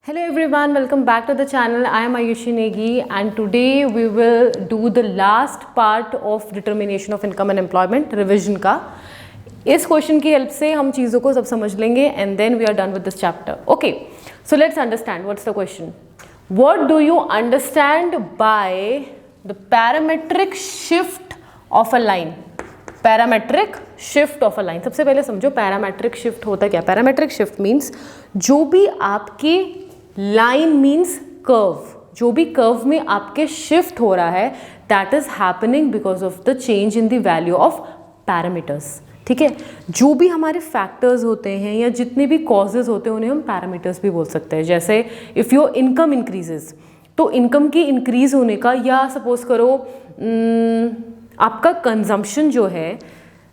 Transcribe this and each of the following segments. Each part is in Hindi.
Hello everyone, welcome back to the channel. I am Ayushi Negi and today we will do the last part of determination of income and employment revision का. इस क्वेश्चन की हेल्प से हम चीज़ों को सब समझ लेंगे and then we are done with this chapter. Okay, so let's understand what's the question. What do you understand by the parametric shift of a line? Parametric shift of a line. सबसे पहले समझो पैरामेट्रिक शिफ्ट होता क्या. पैरामेट्रिक शिफ्ट मीन्स जो भी आपकी लाइन मीन्स कर्व, जो भी कर्व में आपके शिफ्ट हो रहा है that is happening because of the change in the value of parameters. ठीक है, जो भी हमारे फैक्टर्स होते हैं या जितने भी कॉजेज होते हैं उन्हें हम पैरामीटर्स भी बोल सकते हैं. जैसे इफ़ योर इनकम इंक्रीजेज, तो इनकम की इंक्रीज होने का, या सपोज करो आपका कंजम्पशन जो है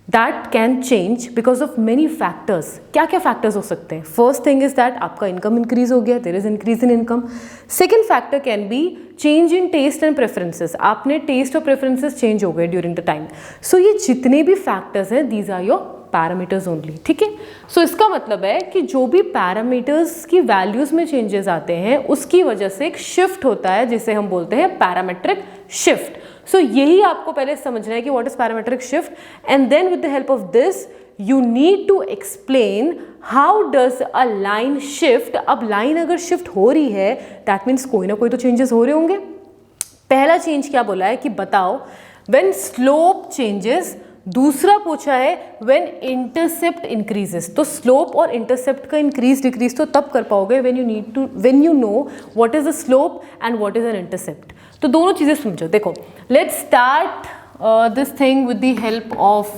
that can change because of many factors. क्या क्या फैक्टर्स हो सकते हैं. फर्स्ट थिंग इज दैट आपका इनकम इंक्रीज हो गया, there is increase in income. Second factor can be change in taste and preferences. आपने टेस्ट और प्रेफरेंसेस चेंज हो गए ड्यूरिंग द टाइम. सो ये जितने भी फैक्टर्स हैं these are your parameters only. ठीक है, सो इसका मतलब है कि जो भी पैरामीटर्स की वैल्यूज में चेंजेस आते हैं उसकी वजह से एक शिफ्ट होता है जिसे हम बोलते हैं पैरामेट्रिक शिफ्ट. सो यही आपको पहले समझना है कि what is parametric shift and then with the help of this you need to explain how does a line shift. अब लाइन अगर शिफ्ट हो रही है दैट मीन्स कोई ना कोई तो चेंजेस हो रहे होंगे. पहला चेंज क्या बोला है कि बताओ व्हेन स्लोप चेंजेस. दूसरा पूछा है व्हेन इंटरसेप्ट इंक्रीजेस. तो स्लोप और इंटरसेप्ट का इंक्रीज डिक्रीज तो तब कर पाओगे when you know what is the slope and what is an intercept. तो दोनों चीजें समझो. देखो, let's start this thing with the help of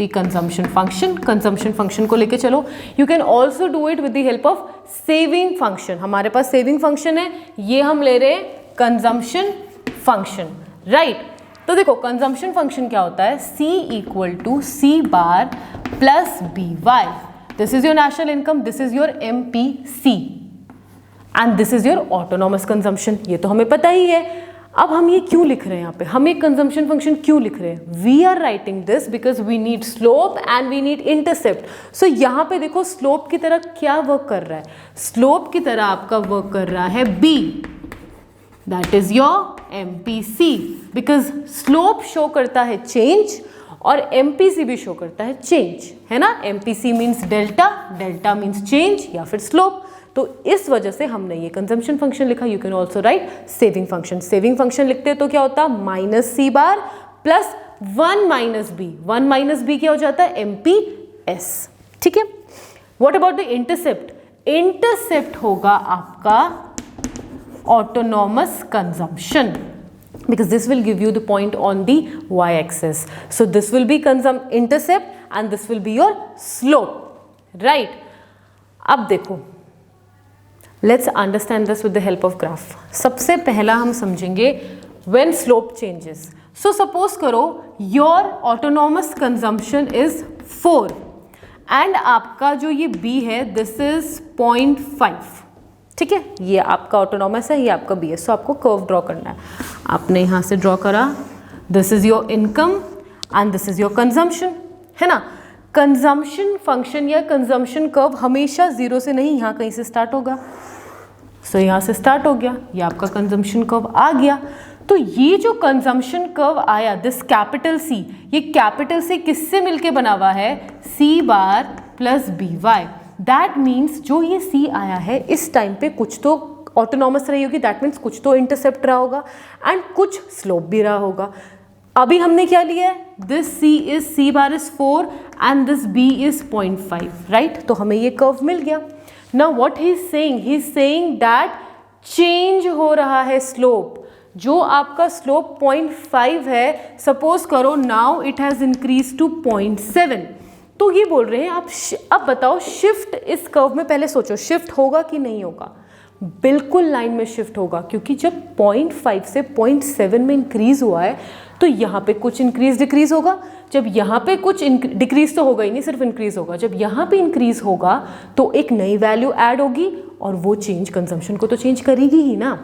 the consumption function. Consumption function को लेके चलो. You can also do it with the help of saving function. हमारे पास सेविंग फंक्शन है, ये हम ले रहे हैं कंजम्पशन फंक्शन, राइट. तो देखो कंजम्पशन फंक्शन क्या होता है. C equal to C bar plus B Y. This is your national income, this is your MPC and this is your autonomous consumption. ये तो हमें पता ही है. अब हम ये क्यों लिख रहे हैं यहाँ पे, हम एक कंजम्पशन फंक्शन क्यों लिख रहे हैं. We are writing this because we need slope and we need intercept. So यहाँ पे देखो स्लोप की तरह क्या वर्क कर रहा है. स्लोप की तरह आपका वर्क कर रहा है B, that is your MPC, because slope show करता है चेंज और MPC भी शो करता है चेंज, है ना. MPC means delta, delta means change या फिर स्लोप. तो इस वजह से हमने ये कंजम्पशन फंक्शन लिखा. You can also write saving function. Saving function लिखते तो क्या होता minus C bar plus 1 minus B. 1 minus B क्या हो जाता है MPS. ठीक है. What about the intercept. Intercept होगा आपका autonomous consumption because this will give you the point on the y-axis. So this will be intercept and this will be your slope, right. अब देखो, let's understand this with the help of graph. सबसे पहला हम समझेंगे when slope changes. So suppose करो your autonomous consumption is 4 and आपका जो ये B है this is 0.5. ठीक है, ये आपका ऑटोनॉमस है, ये आपका बी है. सो आपको कर्व ड्रॉ करना है. आपने यहाँ से ड्रॉ करा, this is your income and this is your consumption, है ना. कंजम्पशन फंक्शन या कंजम्पशन कर्व हमेशा जीरो से नहीं, यहाँ कहीं से स्टार्ट होगा. सो यहाँ से स्टार्ट हो गया, ये आपका कंजम्पशन कर्व आ गया. तो ये जो कंजम्पशन कर्व आया दिस कैपिटल C, ये कैपिटल C किससे मिलके बना हुआ है C bar plus B Y. That means जो ये C आया है इस टाइम पे कुछ तो ऑटोनॉमस रही होगी, दैट मीन्स कुछ तो इंटरसेप्ट रहा होगा एंड कुछ स्लोप भी रहा होगा. अभी हमने क्या लिया है, this C bar is 4 and this B is 0.5, right. तो हमें ये कर्व मिल गया. Now what he is saying that change हो रहा है स्लोप. जो आपका स्लोप 0.5 है, सपोज करो now it has increase to 0.7. तो ये बोल रहे हैं आप अब बताओ शिफ्ट इस कर्व में. पहले सोचो शिफ्ट होगा कि नहीं होगा. बिल्कुल लाइन में शिफ्ट होगा, क्योंकि जब 0.5 से 0.7 में इंक्रीज हुआ है तो यहाँ पे कुछ इंक्रीज डिक्रीज होगा. जब यहाँ पे कुछ डिक्रीज तो होगा ही नहीं, सिर्फ इंक्रीज होगा. जब यहाँ पे इंक्रीज होगा तो एक नई वैल्यू ऐड होगी और वो चेंज कंजम्पशन को तो चेंज करेगी ही ना.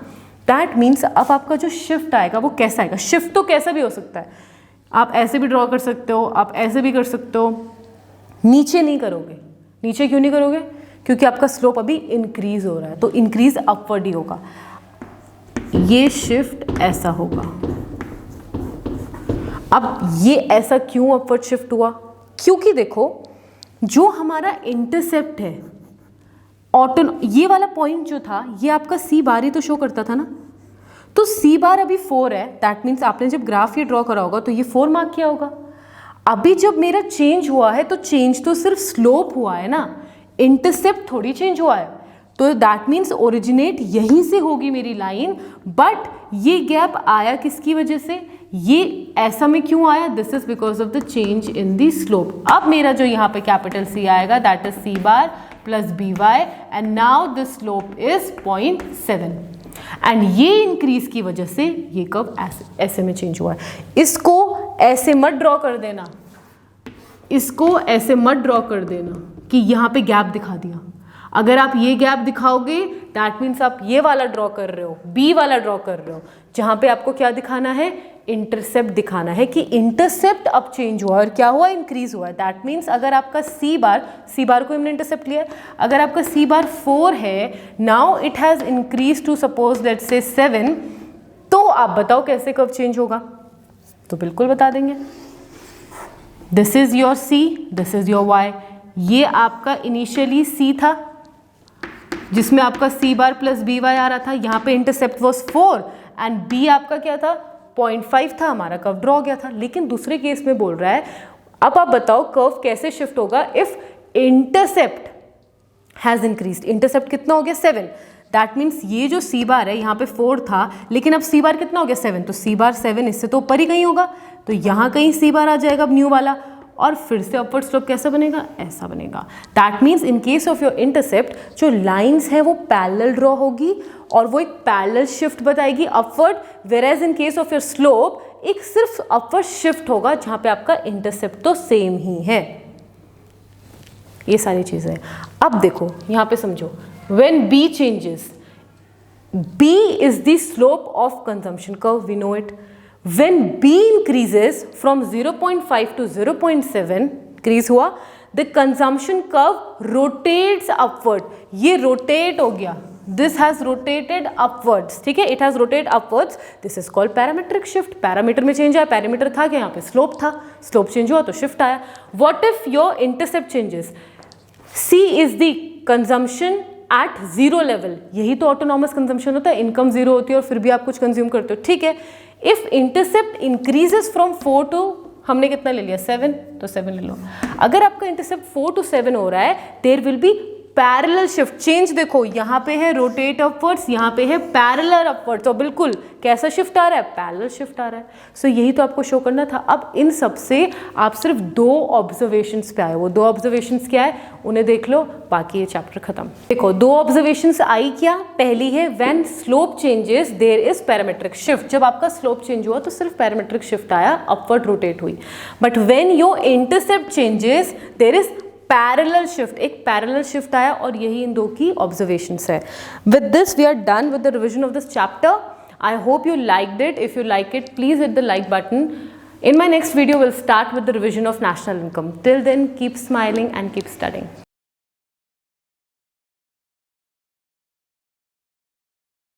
दैट मीन्स अब आपका जो शिफ्ट आएगा वो कैसा आएगा. शिफ्ट तो कैसा भी हो सकता है. आप ऐसे भी ड्रॉ कर सकते हो, आप ऐसे भी कर सकते हो. नीचे नहीं करोगे. नीचे क्यों नहीं करोगे, क्योंकि आपका स्लोप अभी इंक्रीज हो रहा है, तो इंक्रीज अपवर्ड ही होगा। ये शिफ्ट ऐसा होगा। अब ये ऐसा क्यों अपवर्ड शिफ्ट हुआ? क्योंकि देखो जो हमारा इंटरसेप्ट है ये वाला पॉइंट जो था ये आपका सी बार ही तो शो करता था ना, तो सी बार अभी 4 है, दैट मीन्स आपने जब ग्राफ ये ड्रॉ करा होगा तो ये 4 मार्क किया होगा। अभी जब मेरा चेंज हुआ है तो चेंज तो सिर्फ स्लोप हुआ है ना, इंटरसेप्ट थोड़ी चेंज हुआ है, तो दैट मीन्स ओरिजिनेट यहीं से होगी मेरी लाइन, बट ये गैप आया किसकी वजह से? ये ऐसा में क्यों आया? This is because of the change in the slope. अब मेरा जो यहाँ पे कैपिटल सी आएगा that is C bar plus B Y, and now the slope is 0.7, and ये इंक्रीज की वजह से ये कर्व ऐसे में चेंज हुआ है। इसको ऐसे मत ड्रॉ कर देना, इसको ऐसे मत ड्रॉ कर देना कि यहाँ पे गैप दिखा दिया। अगर आप ये गैप दिखाओगे दैट मीन्स आप ये वाला ड्रॉ कर रहे हो, बी वाला ड्रॉ कर रहे हो, जहाँ पे आपको क्या दिखाना है? इंटरसेप्ट दिखाना है कि इंटरसेप्ट अब चेंज हुआ और क्या हुआ? इंक्रीज हुआ। दैट मीन्स अगर आपका सी बार को हमने इंटरसेप्ट लिया, अगर आपका सी बार 4 है, now it has increase to suppose let's say 7, तो आप बताओ कैसे कर्व चेंज होगा? तो बिल्कुल बता देंगे। This is your C, this is your Y. ये आपका इनिशियली सी था जिसमें आपका C bar plus B Y आ रहा था, यहाँ पे इंटरसेप्ट वॉज 4 एंड बी आपका क्या था? 0.5 था, हमारा कर्व ड्रॉ हो गया था। लेकिन दूसरे केस में बोल रहा है अब आप बताओ कर्व कैसे शिफ्ट होगा if intercept has increased. Intercept कितना हो गया? 7। दैट मीन्स ये जो सी बार है यहाँ पे 4 था, लेकिन अब सी बार कितना हो गया? 7। तो सी बार 7 इससे तो ऊपर ही कहीं होगा, तो यहाँ कहीं सी बार आ जाएगा अब न्यू वाला, और फिर से अपवर्ड स्लोप कैसा बनेगा? ऐसा बनेगा। That means in case of your intercept जो लाइंस है वो पैरेलल ड्रॉ होगी और वो एक पैरेलल शिफ्ट बताएगी upward, वेरेज in case of your slope एक सिर्फ अपवर्ड शिफ्ट होगा जहाँ पे आपका इंटरसेप्ट तो सेम ही है। ये सारी चीज़ें। अब देखो यहाँ पे समझो, when B changes, B is the slope of consumption curve, we know it. When B increases from 0.5 to 0.7 increase हुआ, the consumption curve rotates upward. ये rotate हो गया, this has rotated upwards, ठीक है, it has rotated upwards. This is called parametric shift. Parameter में चेंज आया, पैरामीटर था क्या यहाँ पे? स्लोप था, स्लोप चेंज हुआ तो शिफ्ट आया. What if your intercept changes? C is the consumption at zero level. यही तो ऑटोनॉमस कंजम्पशन होता है, इनकम जीरो होती है और फिर भी आप कुछ कंज्यूम करते हो, ठीक है. If intercept increases from 4 to, हमने कितना ले लिया 7, तो 7 ले लो. अगर आपका इंटरसेप्ट 4 to 7 हो रहा है, there will be parallel shift. Change देखो, यहाँ पे है रोटेट अपवर्ड्स, यहाँ पे है पैरेलल अपवर्ड्स, तो बिल्कुल कैसा शिफ्ट आ रहा है? पैरेलल शिफ्ट आ रहा है. सो यही तो आपको शो करना था. अब इन सब से आप सिर्फ 2 ऑब्जर्वेशंस पे आए. वो 2 ऑब्जर्वेशंस क्या है उन्हें देख लो, बाकी ये चैप्टर खत्म. देखो 2 ऑब्जर्वेशंस आई क्या? पहली है when slope changes there is parametric shift. जब आपका स्लोप चेंज हुआ तो सिर्फ पैरामीट्रिक शिफ्ट आया, अपवर्ड रोटेट हुई. But when your intercept changes there is parallel shift, एक पैरेलल शिफ्ट आया, और यही इन 2 की ऑब्जर्वेशंस है. With this we are done with the revision of this chapter. I hope you liked it. If you like it, please hit the like button. In my next video, we'll start with the revision of national income. Till then, keep smiling and keep studying.